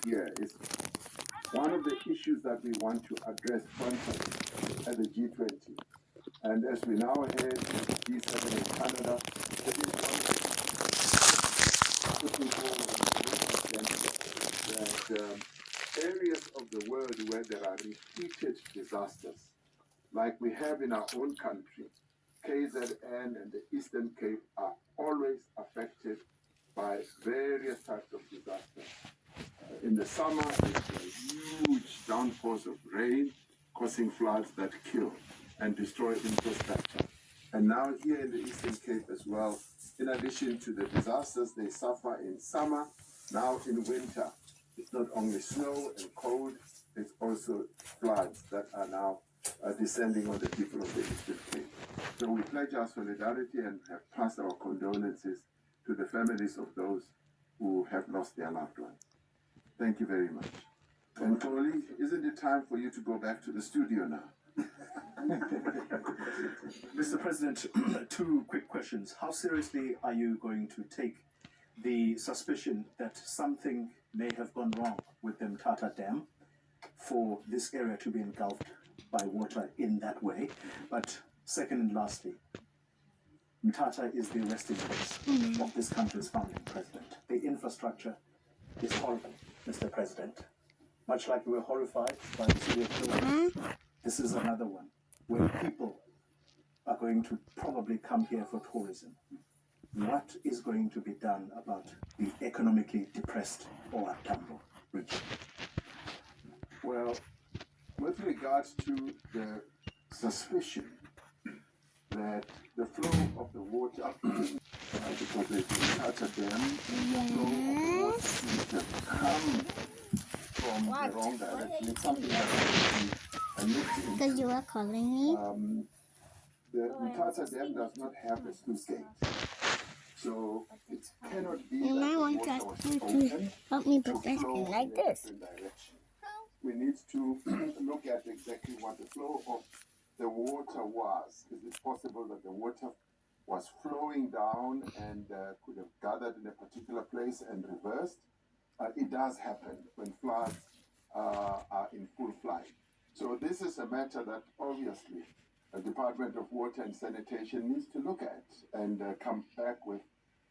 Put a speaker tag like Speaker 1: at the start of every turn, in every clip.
Speaker 1: here is one of the issues that we want to address frontally at the G20. And as we now head G7 in Canada, it is one of the putting forward that areas of the world where there are repeated disasters, like we have in our own country, KZN and the Eastern Cape are always affected by various types of disasters. In the summer, it's huge downpours of rain causing floods that kill and destroy infrastructure. And now here in the Eastern Cape as well, in addition to the disasters they suffer in summer, now in winter, it's not only snow and cold, it's also floods that are now descending on the people of the Eastern Cape. So we pledge our solidarity and have passed our condolences to the families of those who have lost their loved ones. Thank you very much. And Oli, isn't it time for you to go back to the studio now?
Speaker 2: Mr. President, two quick questions. How seriously are you going to take the suspicion that something may have gone wrong with the Mthatha Dam for this area to be engulfed by water in that way? But second and lastly, Mthatha is the resting place of this country's founding president. The infrastructure is horrible, Mr. President. Much like we were horrified by the city of Kilburn, this is another one where people are going to probably come here for tourism. What is going to be done about the economically depressed OR Tambo region?
Speaker 1: Well, with regards to the suspicion that the flow of the water, because there's been such a dam, the flow of the water seems to come from the wrong direction. It's something that has to be looked into.
Speaker 3: Because you are calling me.
Speaker 1: The Mthatha Dam does not have a sluice gate. So it cannot be
Speaker 3: You might want to
Speaker 1: that
Speaker 3: ask
Speaker 1: the
Speaker 3: you
Speaker 1: water was
Speaker 3: to
Speaker 1: open
Speaker 3: help me
Speaker 1: to
Speaker 3: put this
Speaker 1: flow
Speaker 3: in like
Speaker 1: in a
Speaker 3: this.
Speaker 1: different direction. We need to look at exactly what the flow of the water was. Is it possible that the water was flowing down and could have gathered in a particular place and reversed? It does happen when floods are in full flight. So this is a matter that obviously the Department of Water and Sanitation needs to look at and come back with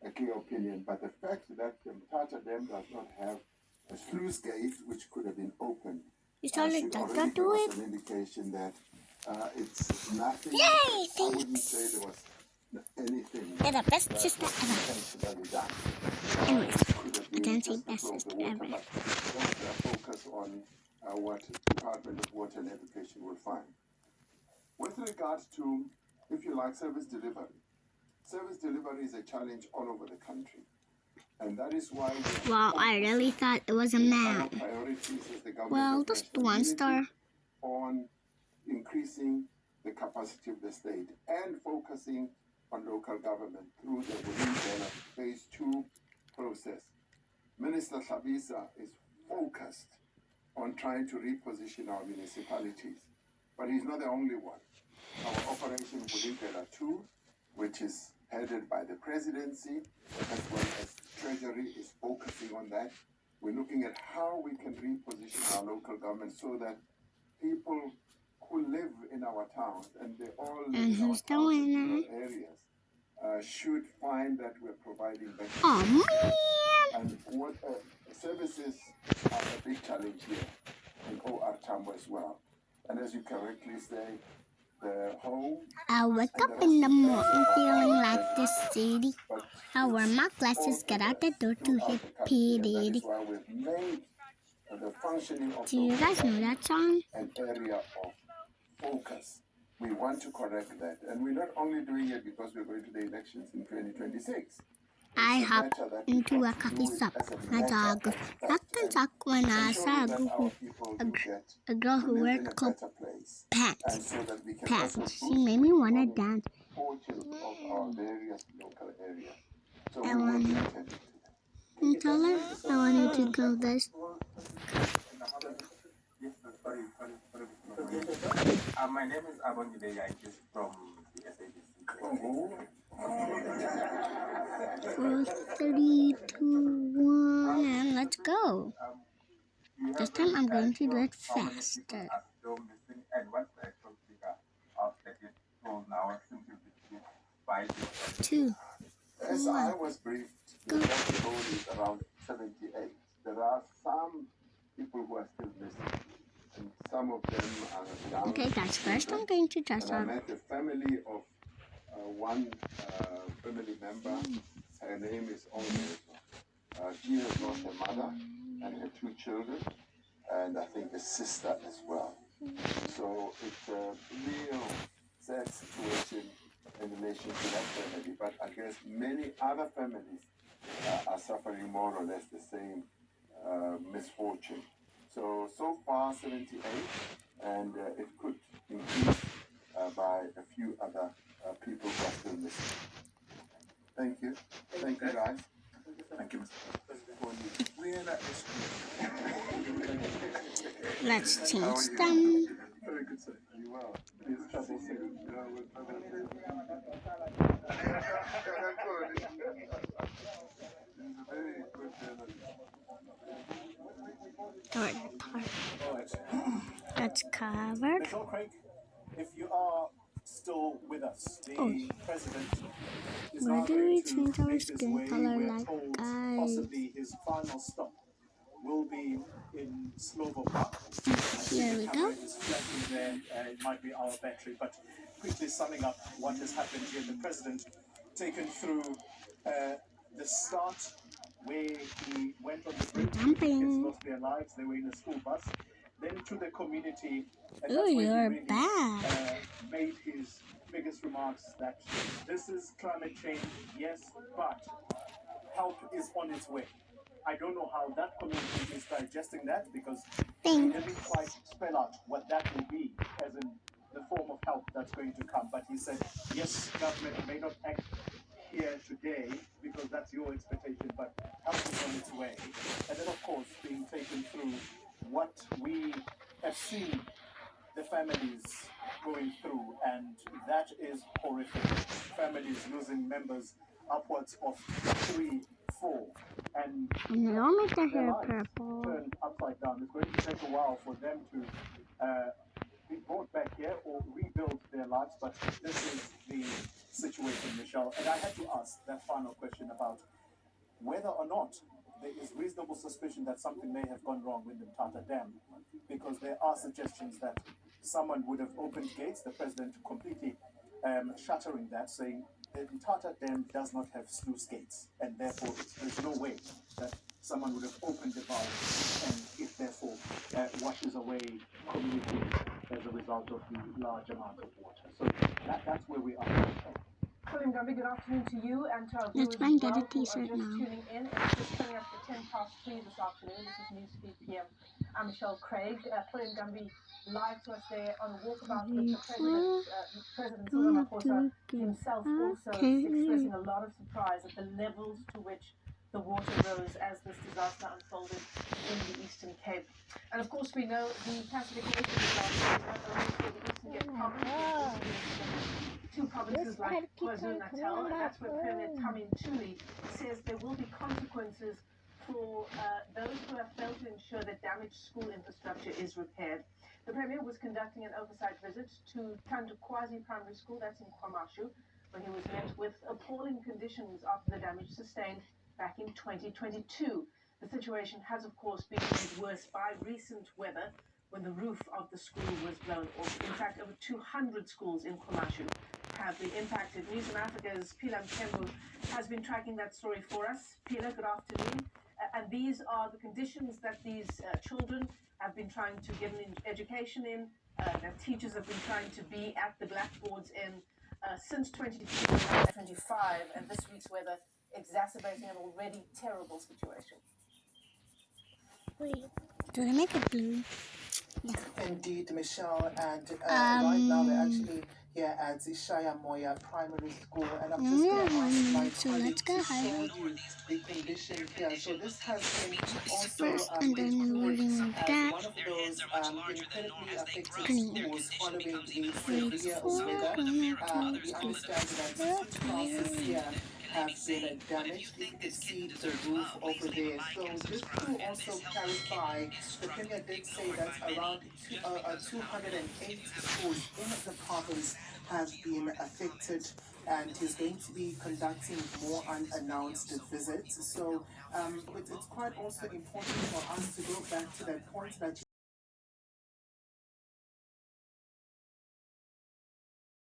Speaker 1: a clear opinion. But the fact that the Mthatha Dam does not have a sluice gate which could have been opened
Speaker 3: You told
Speaker 1: should
Speaker 3: it
Speaker 1: already
Speaker 3: not
Speaker 1: give
Speaker 3: do
Speaker 1: us
Speaker 3: it.
Speaker 1: an indication that it's nothing.
Speaker 3: Yay,
Speaker 1: I wouldn't
Speaker 3: thanks.
Speaker 1: say there was anything
Speaker 3: You're the best
Speaker 1: that
Speaker 3: sister
Speaker 1: was
Speaker 3: ever.
Speaker 1: intentionally done.
Speaker 3: Anyways,
Speaker 1: It could have
Speaker 3: I
Speaker 1: been
Speaker 3: can't say
Speaker 1: just the
Speaker 3: best
Speaker 1: flow of the
Speaker 3: sister
Speaker 1: water,
Speaker 3: ever.
Speaker 1: but let's focus on what Department of Water and Education will find. With regards to, if you like, service delivery is a challenge all over the country. And that is why
Speaker 3: Wow, I really thought it was a
Speaker 1: our
Speaker 3: man.
Speaker 1: priorities as the government
Speaker 3: Well,
Speaker 1: of
Speaker 3: just
Speaker 1: national
Speaker 3: one
Speaker 1: unity
Speaker 3: star.
Speaker 1: on increasing the capacity of the state and focusing on local government through the Vulindlela Phase 2 process. Minister Hlabisa is focused on trying to reposition our municipalities, but he's not the only one. Our Operation Vulindlela 2, which is headed by the presidency, as well as Treasury, is focusing on that. We're looking at how we can reposition our local government so that people who live in our towns, and they all live
Speaker 3: And
Speaker 1: in our
Speaker 3: who's the
Speaker 1: towns and
Speaker 3: winner?
Speaker 1: rural areas, should find that we're providing better
Speaker 3: Oh man!
Speaker 1: and what services are a big challenge here in OR Tambo as well. And as you correctly say, the home
Speaker 3: I wake up in the morning feeling like this city. I wear my glasses, get out the door to hit P.
Speaker 1: that
Speaker 3: Diddy.
Speaker 1: is why we've made the functioning of
Speaker 3: Do you guys know that song?
Speaker 1: an area of focus. We want to correct that. And we're not only doing it because we're going to the elections in 2026.
Speaker 3: I hop into a coffee shop. My dog suck when I saw a girl who wore coat pants. She made me want to dance. I wanted. Can you tell her I wanted to go this?
Speaker 4: My name is Abongile Yankis from the SABC.
Speaker 3: 4, 3, 2, 1, and let's go.
Speaker 4: you
Speaker 3: This
Speaker 4: have
Speaker 3: time I'm going to do
Speaker 4: sure
Speaker 3: it
Speaker 4: how many people
Speaker 3: faster.
Speaker 4: are still missing and what's the actual figure of that is told now since you've received by the
Speaker 3: 2,
Speaker 1: As I
Speaker 3: 1.
Speaker 1: was briefed, the death toll is around 78. There are some people who are still missing, and some of them are young.
Speaker 3: Okay, guys, first I'm
Speaker 1: children.
Speaker 3: going to just
Speaker 1: And I met the family of one family member. Her name is Ongezo. She has lost her mother and her 2 children, and I think a sister as well. So it's a real sad situation in relation to that family. But I guess many other families are suffering more or less the same misfortune. So far 78, and it could increase by a few other people who are still missing. Thank you. Thank you, guys.
Speaker 2: Thank you, Mr.
Speaker 3: Let's change them.
Speaker 2: Very good, sir.
Speaker 1: You well. Please trouble soon.
Speaker 3: Alright,
Speaker 2: All right.
Speaker 3: that's covered.
Speaker 2: Michelle Craig, if you are still with us, the
Speaker 3: Oh.
Speaker 2: president is
Speaker 3: Where
Speaker 2: now
Speaker 3: do
Speaker 2: going
Speaker 3: we
Speaker 2: to
Speaker 3: change our
Speaker 2: make his
Speaker 3: skin
Speaker 2: way.
Speaker 3: color
Speaker 2: We are
Speaker 3: like,
Speaker 2: told
Speaker 3: guys?
Speaker 2: possibly his final stop will be in Slovo Park.
Speaker 3: There we
Speaker 2: The
Speaker 3: go.
Speaker 2: camera is flashing there. It might be our battery, but quickly summing up what has happened here. The president taken through the start where he went on the bridge.
Speaker 3: Jumping.
Speaker 2: Kids lost their lives. They were in a school bus. Then to the community. And
Speaker 3: Ooh,
Speaker 2: that's where he
Speaker 3: you're
Speaker 2: really,
Speaker 3: bad.
Speaker 2: made his biggest remarks that this is climate change, yes, but help is on its way. I don't know how that community is digesting that because he
Speaker 3: Thanks.
Speaker 2: didn't quite spell out what that will be, as in the form of help that's going to come. But he said, yes, government may not act here today because that's your expectation, but help is on its way. And then, of course, being taken through what we have seen the families going through, and that is horrific. Families losing members upwards of 3, 4, and
Speaker 3: And I'll make the
Speaker 2: their
Speaker 3: hair
Speaker 2: lives
Speaker 3: purple.
Speaker 2: turned upside down. It's going to take a while for them to be brought back here or rebuild their lives, but this is the situation, Michelle. And I had to ask that final question about whether or not there is reasonable suspicion that something may have gone wrong with the Mthatha Dam, because there are suggestions that someone would have opened gates, the president completely shattering that, saying the Mthatha Dam does not have sluice gates, and therefore there's no way that someone would have opened the valve, and it therefore washes away communities as a result of the large amount of water. So that's where we are.
Speaker 5: William Gumby, good afternoon to you and to our
Speaker 3: Let's
Speaker 5: viewers
Speaker 3: try and
Speaker 5: as
Speaker 3: get a
Speaker 5: well who are
Speaker 3: t-shirt
Speaker 5: just
Speaker 3: now.
Speaker 5: tuning in. It's just coming up to 3:10 this afternoon. This is Newsfeed PM. I'm Michelle Craig. William Gumby live to us there on a walkabout with the President Cyril Ramaphosa himself also expressing a lot of surprise at the levels to which the water rose as this disaster unfolded in the Eastern Cape. And of course we know the classification disaster is not only for the Eastern Cape province, but also the 2 provinces like KwaZulu-Natal, and that's where Premier Tami Ntuli says there will be consequences for those who have failed to ensure that damaged school infrastructure is repaired. The Premier was conducting an oversight visit to Tandukwazi Primary School, that's in KwaMashu, when he was met with appalling conditions after the damage sustained back in 2022. The situation has, of course, been made worse by recent weather when the roof of the school was blown off. In fact, over 200 schools in KwaMashu have been impacted. News from Africa's Pila Mthembu has been tracking that story for us. Pila, good afternoon. And these are the conditions that these children have been trying to get an education in, that teachers have been trying to be at the blackboards in since 2025, and this week's weather exacerbating an already terrible situation.
Speaker 3: Wait, do they make it blue? Yeah.
Speaker 6: Indeed, Michelle, and right now they're actually here at Ishaya Moya Primary School, and I'm just going to ask my
Speaker 3: So let's
Speaker 6: colleague
Speaker 3: go
Speaker 6: to show
Speaker 3: hide.
Speaker 6: you the condition here. So this has been also
Speaker 3: First, and then we're removing
Speaker 6: as
Speaker 3: that.
Speaker 6: one of those incredibly affected
Speaker 3: Clean.
Speaker 6: schools following the
Speaker 3: Wait
Speaker 6: severe
Speaker 3: for
Speaker 6: weather.
Speaker 3: gonna
Speaker 6: We understand that 2 classes here have been damaged. You can see the roof over there. So just to also clarify, the Premier did say that around 208 schools in the province have been affected, and he's going to be conducting more unannounced visits. So it's quite also important for us to go back to that point that